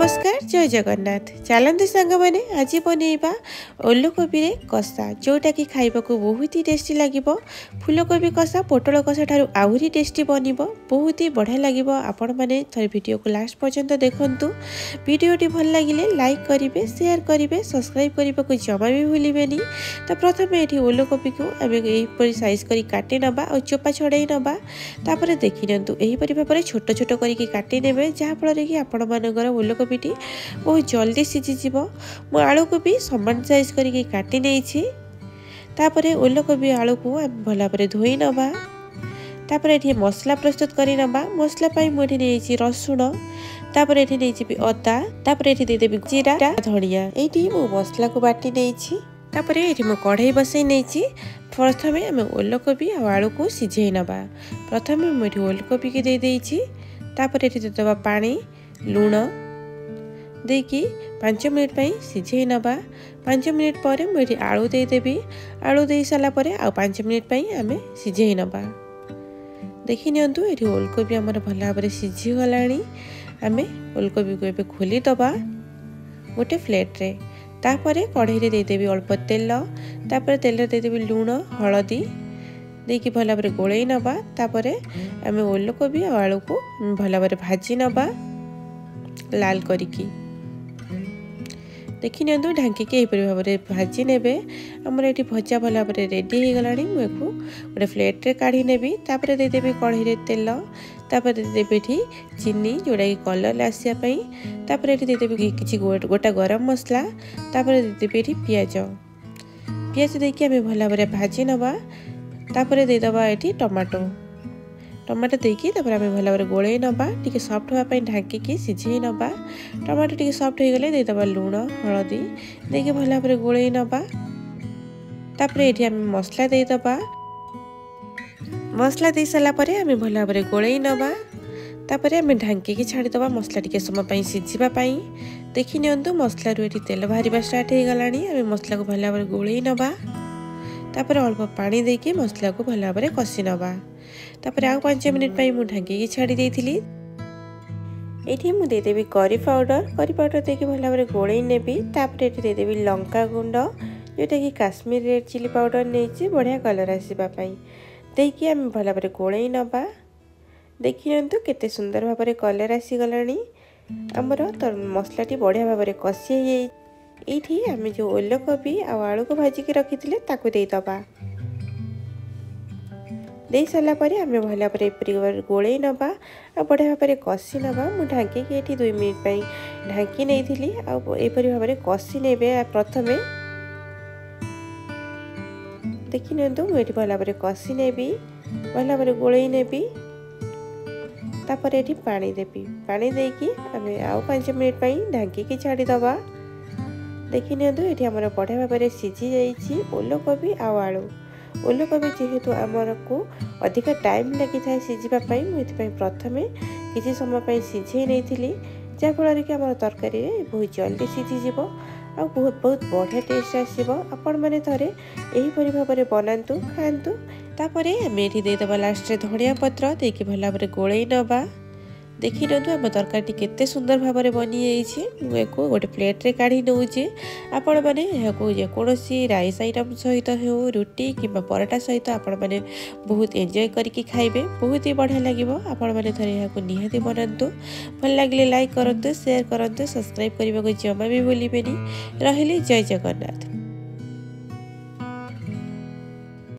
नमस्कार जय जगन्नाथ। चलते सांग मैंने आज बनइबा ओलकोबी कषा जोटा कि खाइबा बहुत ही टेस्टी लगे। फूलकोबी कषा पोटल कषा ठारू आहरी टेस्टी बन बहुत ही बढ़िया लगे। आपण मैंने थोड़े वीडियो को लास्ट पर्यंत देखु। वीडियोटी भल लगे लाइक करेंगे, शेयर करेंगे, सब्सक्राइब करने को जमा भी भूलें। तो प्रथम ये ओलकोबी को आम यहीपरी साइज कर काटी नवा और चोपा छड़ाई नवा। तापर देखी नियंतु यहीपरी भाव छोट छोट करके काटी नेबे, जहाँफल कि आपण मानकर ओलकोबीटी बहुत जल्दी सीझीज। मु आलू को भी समान साइज करके काटी नहीं। तापर ओलकोबी आलू को भल भाव धोई नवा। तापर ये मसला प्रस्तुत कर नवा। मसला मुझे नहीं रसुण, तापर ये नहीं अदा, तापर ये देदेवी जीरा धनिया। ये मु मसला को बाटी नहीं। तापर ये मु कढ़ाई बसई नहीं। प्रथम आम ओलकोबी और आलू को सीझे नवा। प्रथम मुझे ओलकोबी के दे देइछि। तापर ये देदेबा पानी लुण देकी 5 मिनिट सीझे नवा। 5 मिनिट पर मुझे आलू देदेवी। आलू दे सारा आ 5 मिनिट आम सीझे नवा। देखी नियंतु ये ओलकोबी आमर भल भाव सीझी गला। आम ओलकोबी को एबे खोली दबा गोटे प्लेट रे। तापर कढ़ाई रे देदेवी अल्प तेल। तापर तेल देदेवी लुण हलदी देकी भल भाव गोलई नवा। तापर आम ओलकोबी और आलू को भल भाव भाजी नवा लाल करिकी। देखी नियंतु ढांकी यहीपरी भाव में भाजी नेबे। आमर ये भजा भल भाव रेडी हो गला। मुझे गोटे प्लेट रे काढ़ी नेबी। तापर देदेवी कढ़ाई रे तेल। तापर देदेवी चीनी जोड़ा कि कलर आसापी। तापर ये देदेवी किसी गोटा गरम मसला। तापर देदेवी पियाज। पियाज देकी आम भल भाव भाजी नवा। तापर देदबा ये टमाटो। टमाटो देकी तापर आम भल भाव गोलई नवा। टिके सफ्ट होगापी ढांकी सीझे नवा। टमाटो टिके सफ्ट हो गले देदबा लुण हलदी देकी भल भाव गोलई नवा। तापर ये आम मसला देदबा। मसला दे सारा आम भल भाव गोलई नवा। तापर आम ढांकी छाड़ीदबा मसला टिके समय सीझापी। देखी नियंतु मसलू ये तेल बाहर स्टार्ट हो गला। आम मसला को भल भाव गोलई नवा। तापर अल्प पानी देके मसला को भल भाव कषि नवा। तापर आउ 5 मिनिट मु ढांकी छाड़ी देथिली। एठी मु देदेवी करी पाउडर देके भल भाव गोलई नेबी। तापर एठी देदेवी लंका गुंड जोटा कि काश्मीर रेड चिली पाउडर नहीं बढ़िया कलर आसवाई देकी आम भल भाव गोलई नवा। देखी नियंतु केते सुंदर भाव कलर आसीगला। आमर तो मसलाटी बढ़िया भाव कषि ये आम जो ओलकोबी आ आलू को भाजिकी रखी ताकू देदबा। दे सारा आम भल भाव गोलई नवा आ बढ़िया भाव कषि नवा। मु ढांकी ये 2 मिनिट ढांकी नहीं आपर भाव कषि ने। प्रथम देखी नियंतु मुझे भल भाव कषि नेबी, भल भाव गोलई नेबी। तापर ये पानी देवी। पानी देकी आम आउ 5 मिनिट ढांकी छाड़ीदबा। देखी नियंतु ये आमर बढ़िया भाव सीझी जाइए ओलकोबी आ आलू। ओलकोबी जेहेतु आमर को अधिक टाइम लगी था सीझापी मुझे प्रथम किसी समय सीझे नहीं, जहाँफल कि आम तरकारी बहुत जल्दी सीझीज आ बहुत बढ़िया टेस्ट आसो। आपण मैंने थे यहीपरी भाव में बनातु खातु। तापर आम ये देदबा लास्ट रे धनिया पत्र देकी भल भाव गोलई नवा। देखी नियंतु आम तरकारी केते सुंदर भाव में बनी जाइए। गोटे प्लेट रे काढ़ी नौचे। आपण मैंने जेकोसी राइस आइटम सहित हो रुटी कि पराठा सहित आपण मैंने बहुत एंजॉय करके खाइबे। बहुत ही बढ़िया लगे। आपण मैंने थे यहाँ निहाती बनातु। भल लगे लाइक करते, शेयर करते, सब्सक्राइब करने को जमा भी भूलें। रही जय जगन्नाथ।